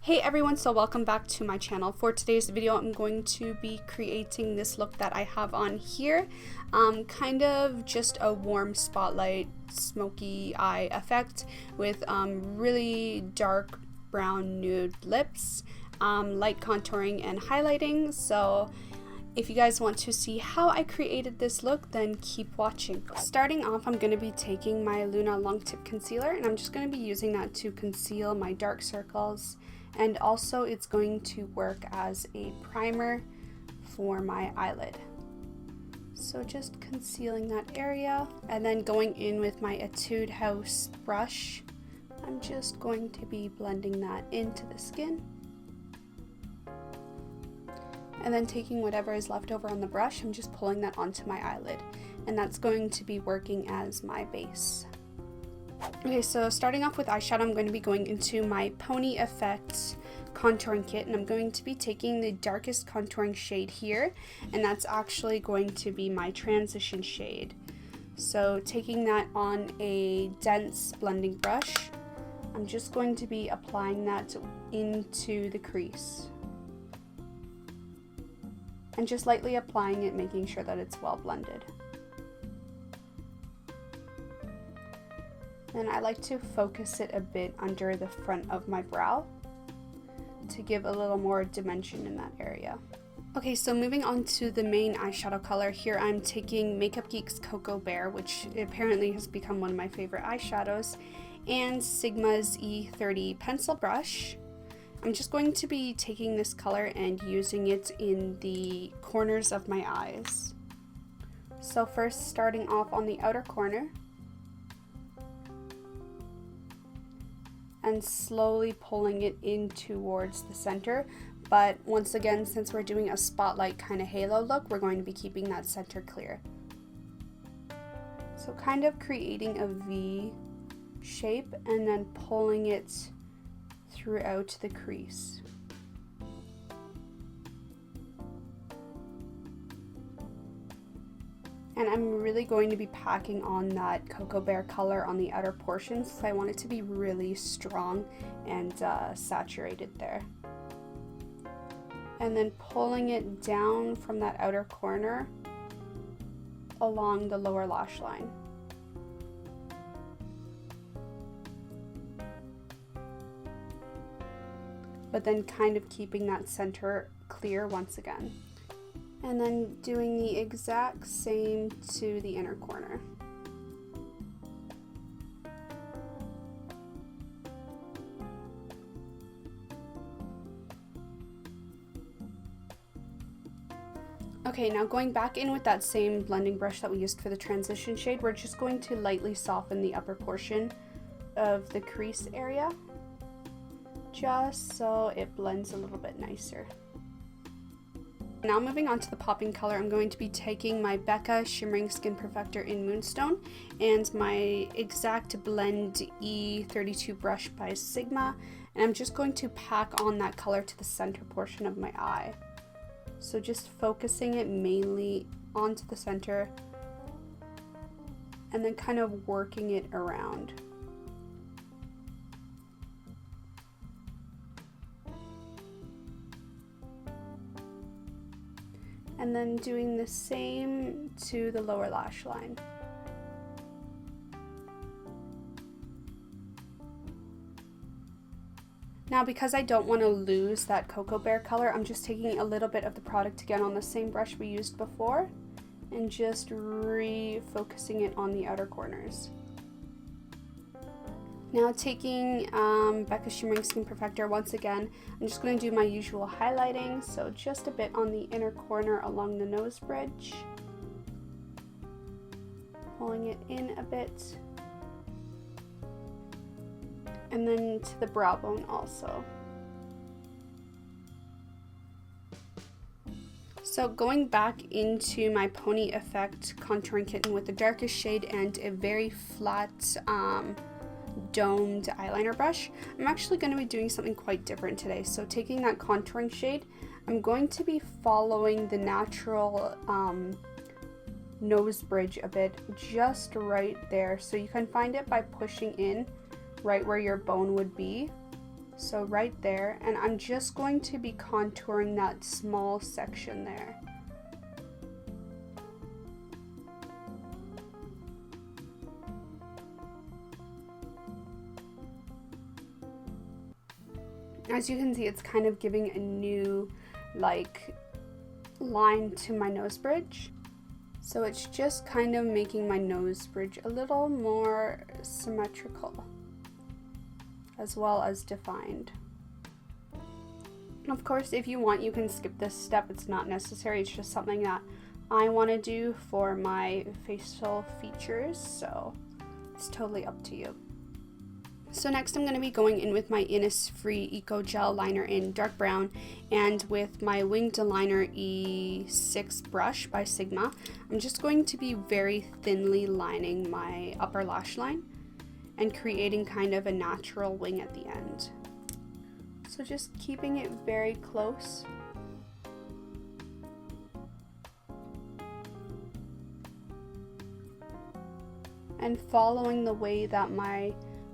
Hey everyone, so welcome back to my channel. For today's video, I'm going to be creating this look that I have on here. Kind of just a warm spotlight, smoky eye effect with really dark brown nude lips, light contouring and highlighting. So if you guys want to see how I created this look, then keep watching. Starting off, I'm going to be taking my Luna Long Tip Concealer, and I'm just going to be using that to conceal my dark circles, and also it's going to work as a primer for my eyelid. So just concealing that area, and then going in with my Etude House brush, I'm just going to be blending that into the skin. And then taking whatever is left over on the brush, I'm just pulling that onto my eyelid. And that's going to be working as my base. Okay, so starting off with eyeshadow, I'm going to be going into my Pony Effect contouring kit. And I'm going to be taking the darkest contouring shade here. And that's actually going to be my transition shade. So taking that on a dense blending brush, I'm just going to be applying that into the crease. And just lightly applying it, making sure that it's well blended. And I like to focus it a bit under the front of my brow to give a little more dimension in that area. Okay, so moving on to the main eyeshadow color, here I'm taking Makeup Geek's Cocoa Bear, which apparently has become one of my favorite eyeshadows, and Sigma's E30 pencil brush. I'm just going to be taking this color and using it in the corners of my eyes. So first, starting off on the outer corner and slowly pulling it in towards the center. But once again, since we're doing a spotlight kind of halo look, we're going to be keeping that center clear. So kind of creating a V shape and then pulling it throughout the crease. And I'm really going to be packing on that Cocoa Bear color on the outer portions, so I want it to be really strong and saturated there. And then pulling it down from that outer corner along the lower lash line. But then kind of keeping that center clear once again. And then doing the exact same to the inner corner. Okay, now going back in with that same blending brush that we used for the transition shade, we're just going to lightly soften the upper portion of the crease area, just so it blends a little bit nicer. Now moving on to the popping color, I'm going to be taking my Becca Shimmering Skin Perfector in Moonstone and my Exact Blend E32 brush by Sigma, and I'm just going to pack on that color to the center portion of my eye. So just focusing it mainly onto the center and then kind of working it around. And then doing the same to the lower lash line. Now, because I don't want to lose that Cocoa Bear color, I'm just taking a little bit of the product again on the same brush we used before and just refocusing it on the outer corners. Now taking Becca Shimmering Skin Perfector once again, I'm just going to do my usual highlighting, so just a bit on the inner corner along the nose bridge, pulling it in a bit, and then to the brow bone also. So going back into my Pony Effect contouring kitten with the darkest shade and a very flat domed eyeliner brush, I'm actually going to be doing something quite different today. So taking that contouring shade, I'm going to be following the natural nose bridge a bit, just right there. So you can find it by pushing in right where your bone would be, So right there, and I'm just going to be contouring that small section there. As you can see, it's kind of giving a new like line to my nose bridge. So it's just kind of making my nose bridge a little more symmetrical as well as defined. And of course, if you want, you can skip this step. It's not necessary. It's just something that I want to do for my facial features, so it's totally up to you. So next I'm going to be going in with my Innisfree Eco Gel Liner in dark brown, and with my Winged Liner E6 brush by Sigma, I'm just going to be very thinly lining my upper lash line and creating kind of a natural wing at the end. So just keeping it very close. And following the way that my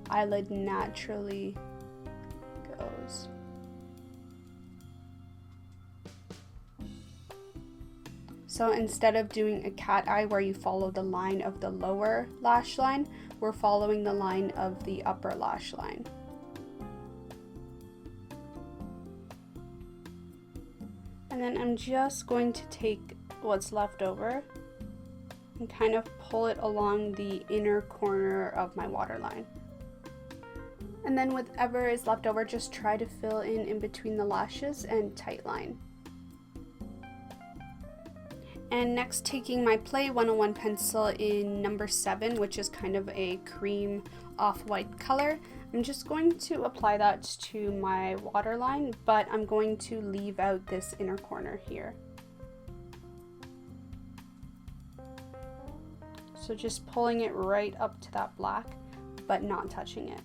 eyelid naturally goes. So instead of doing a cat eye where you follow the line of the lower lash line, we're following the line of the upper lash line. And then I'm just going to take what's left over and kind of pull it along the inner corner of my waterline. And then whatever is left over, just try to fill in between the lashes and tightline. And next, taking my Play 101 pencil in number 7, which is kind of a cream off-white color, I'm just going to apply that to my waterline, but I'm going to leave out this inner corner here. So just pulling it right up to that black, but not touching it.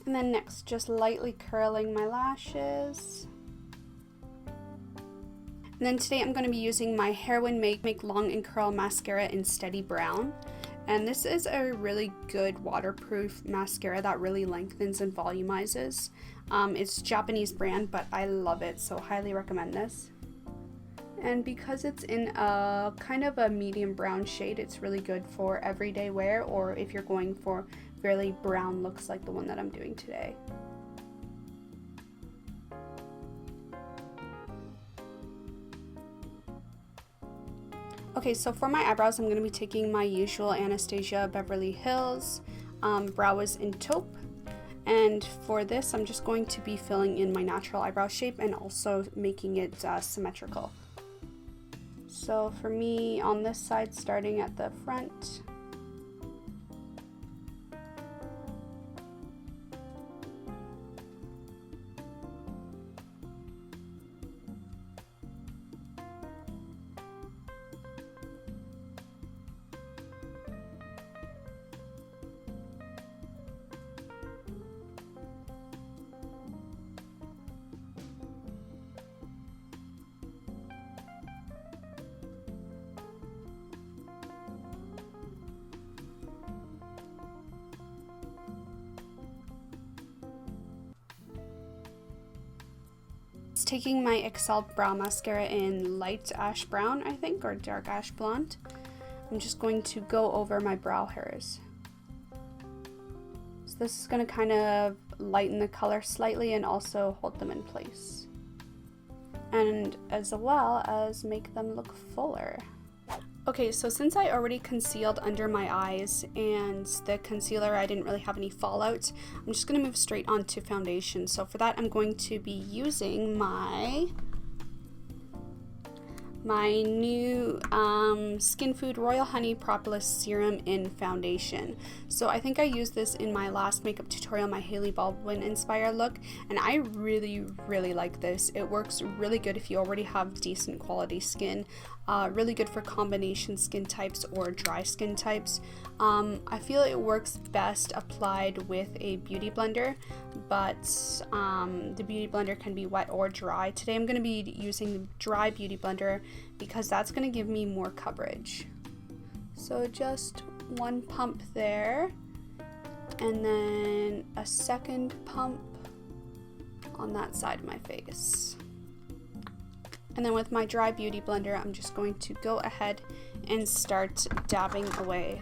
And then next, just lightly curling my lashes. And then today I'm going to be using my Heroin Make Long and Curl Mascara in Steady Brown. And this is a really good waterproof mascara that really lengthens and volumizes. It's a Japanese brand, but I love it, so highly recommend this. And because it's in a kind of a medium brown shade, it's really good for everyday wear, or if you're going for really brown looks like the one that I'm doing today. Okay, so for my eyebrows, I'm going to be taking my usual Anastasia Beverly Hills Brow Wiz in Taupe. And for this, I'm just going to be filling in my natural eyebrow shape and also making it symmetrical. So for me, on this side, starting at the front, taking my Excel Brow Mascara in light ash brown, I think, or dark ash blonde. I'm just going to go over my brow hairs. So this is going to kind of lighten the color slightly and also hold them in place. And as well as make them look fuller. Okay, so since I already concealed under my eyes and the concealer, I didn't really have any fallout, I'm just going to move straight on to foundation. So for that, I'm going to be using my new Skin Food Royal Honey Propolis Serum in foundation. So I think I used this in my last makeup tutorial, my Hailey Baldwin inspired look, and I really like this. It works really good if you already have decent quality skin. Really good for combination skin types or dry skin types. I feel it works best applied with a beauty blender, but the beauty blender can be wet or dry. Today I'm going to be using the dry beauty blender because that's going to give me more coverage. So just one pump there, and then a second pump on that side of my face. And then with my dry beauty blender, I'm just going to go ahead and start dabbing away.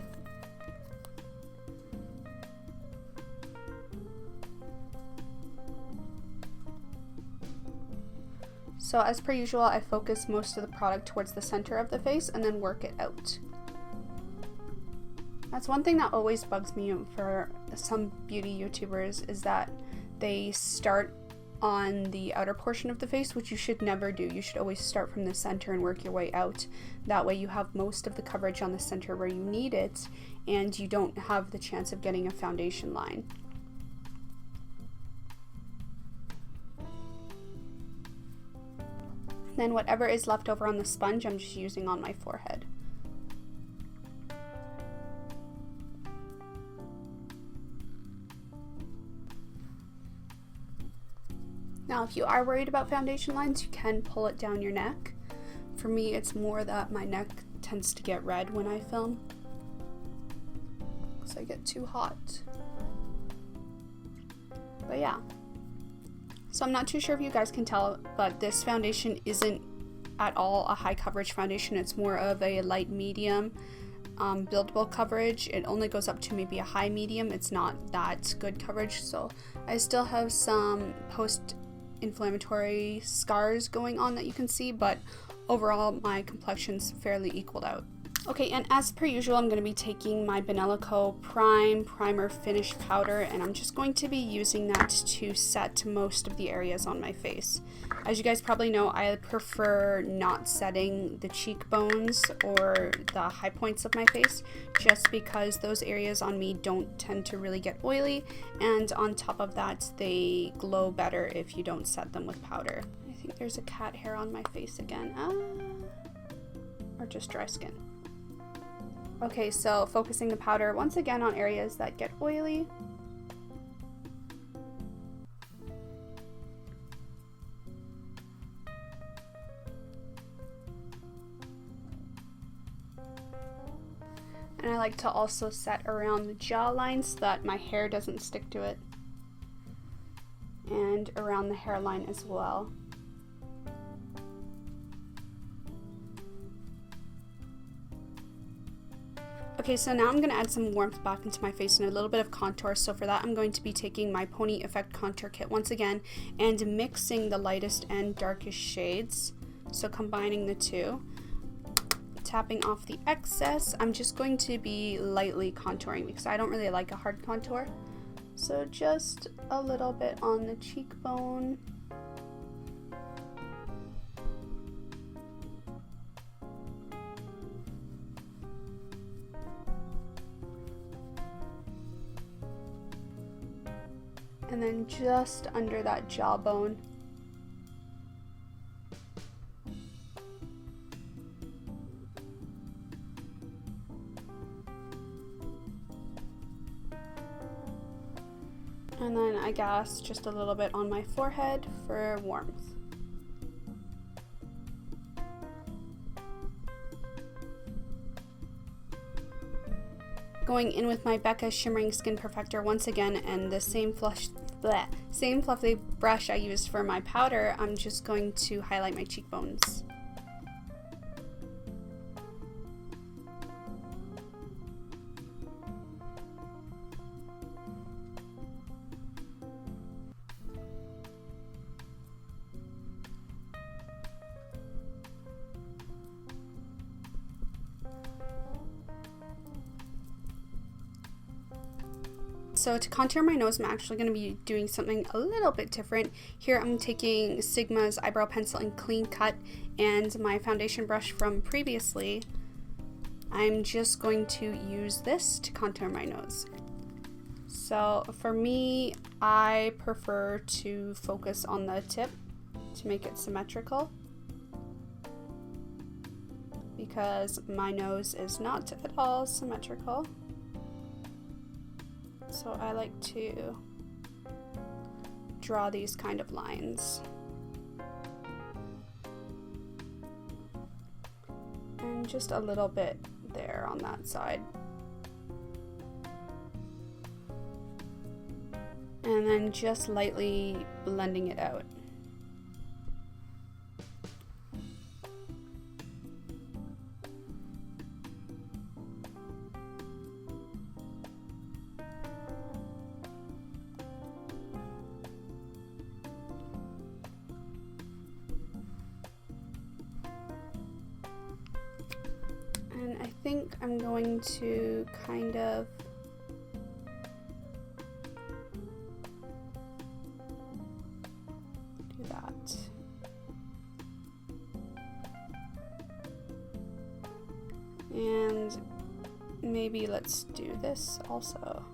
So as per usual, I focus most of the product towards the center of the face and then work it out. That's one thing that always bugs me for some beauty YouTubers, is that they start on the outer portion of the face, which you should never do. You should always start from the center and work your way out. That way you have most of the coverage on the center where you need it, and you don't have the chance of getting a foundation line. Then whatever is left over on the sponge, I'm just using on my forehead. Now, if you are worried about foundation lines, you can pull it down your neck. For me, it's more that my neck tends to get red when I film, because I get too hot. But yeah. So I'm not too sure if you guys can tell, but this foundation isn't at all a high coverage foundation. It's more of a light medium buildable coverage. It only goes up to maybe a high medium. It's not that good coverage. So I still have some post-inflammatory scars going on that you can see, but overall my complexion's fairly equaled out. Okay, and as per usual, I'm going to be taking my Benelico Primer Finish Powder, and I'm just going to be using that to set most of the areas on my face. As you guys probably know, I prefer not setting the cheekbones or the high points of my face, just because those areas on me don't tend to really get oily, and on top of that, they glow better if you don't set them with powder. I think there's a cat hair on my face again. Or just dry skin. Okay, so focusing the powder once again on areas that get oily. And I like to also set around the jawline so that my hair doesn't stick to it. And around the hairline as well. Okay, so now I'm going to add some warmth back into my face and a little bit of contour. So for that, I'm going to be taking my Pony Effect Contour Kit once again and mixing the lightest and darkest shades. So combining the two, tapping off the excess. I'm just going to be lightly contouring because I don't really like a hard contour. So just a little bit on the cheekbone. And then just under that jawbone. And then I guess just a little bit on my forehead for warmth. Going in with my Becca Shimmering Skin Perfector once again, and the same fluffy brush I used for my powder, I'm just going to highlight my cheekbones. So to contour my nose, I'm actually going to be doing something a little bit different. Here I'm taking Sigma's eyebrow pencil in Clean Cut and my foundation brush from previously. I'm just going to use this to contour my nose. So for me, I prefer to focus on the tip to make it symmetrical, because my nose is not at all symmetrical. So I like to draw these kind of lines. And just a little bit there on that side. And then just lightly blending it out. And I think I'm going to kind of do that. And maybe let's do this also.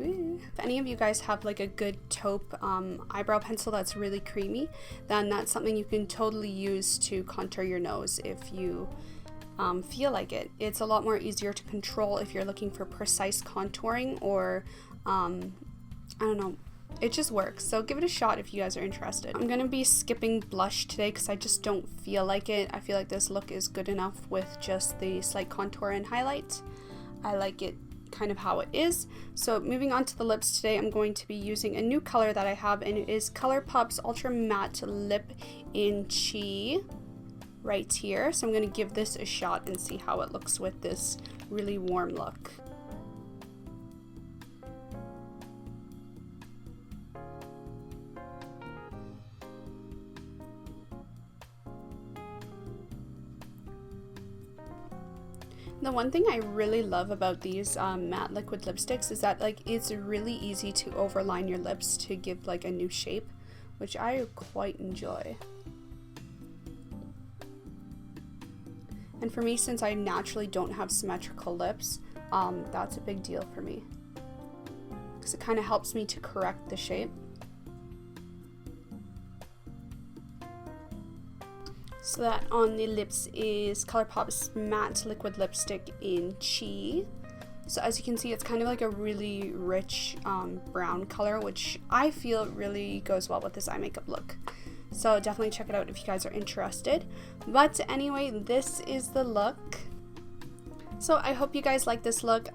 If any of you guys have like a good taupe eyebrow pencil that's really creamy, then that's something you can totally use to contour your nose if you feel like it. It's a lot more easier to control if you're looking for precise contouring, or I don't know, it just works. So give it a shot if you guys are interested. I'm gonna be skipping blush today because I just don't feel like it. I feel like this look is good enough with just the slight contour and highlight. I like it kind of how it is. So moving on to the lips today, I'm going to be using a new color that I have, and it is ColourPop's Ultra Matte Lip in Chi right here. So I'm going to give this a shot and see how it looks with this really warm look. The one thing I really love about these matte liquid lipsticks is that like it's really easy to overline your lips to give like a new shape, which I quite enjoy. And for me, since I naturally don't have symmetrical lips, that's a big deal for me because it kind of helps me to correct the shape. So that on the lips is ColourPop's Matte Liquid Lipstick in Chi. So as you can see, it's kind of like a really rich brown color, which I feel really goes well with this eye makeup look. So definitely check it out if you guys are interested. But anyway, this is the look. So I hope you guys like this look.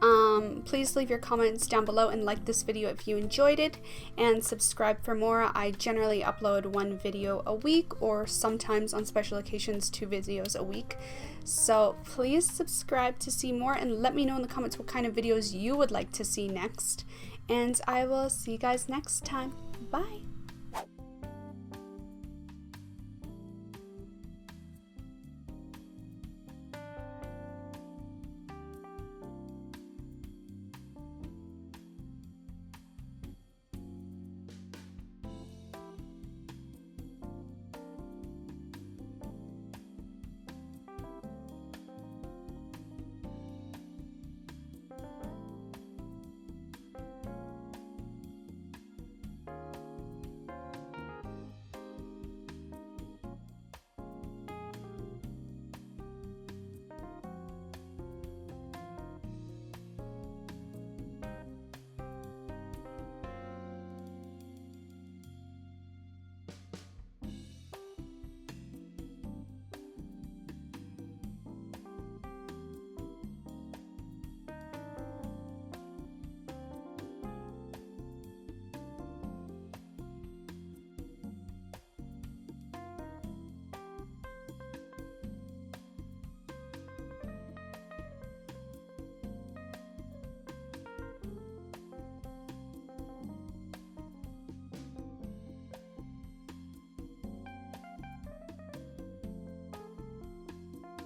Please leave your comments down below and like this video if you enjoyed it, and subscribe for more. I generally upload 1 video a week, or sometimes on special occasions 2 videos a week. So please subscribe to see more, and let me know in the comments what kind of videos you would like to see next. And I will see you guys next time. Bye!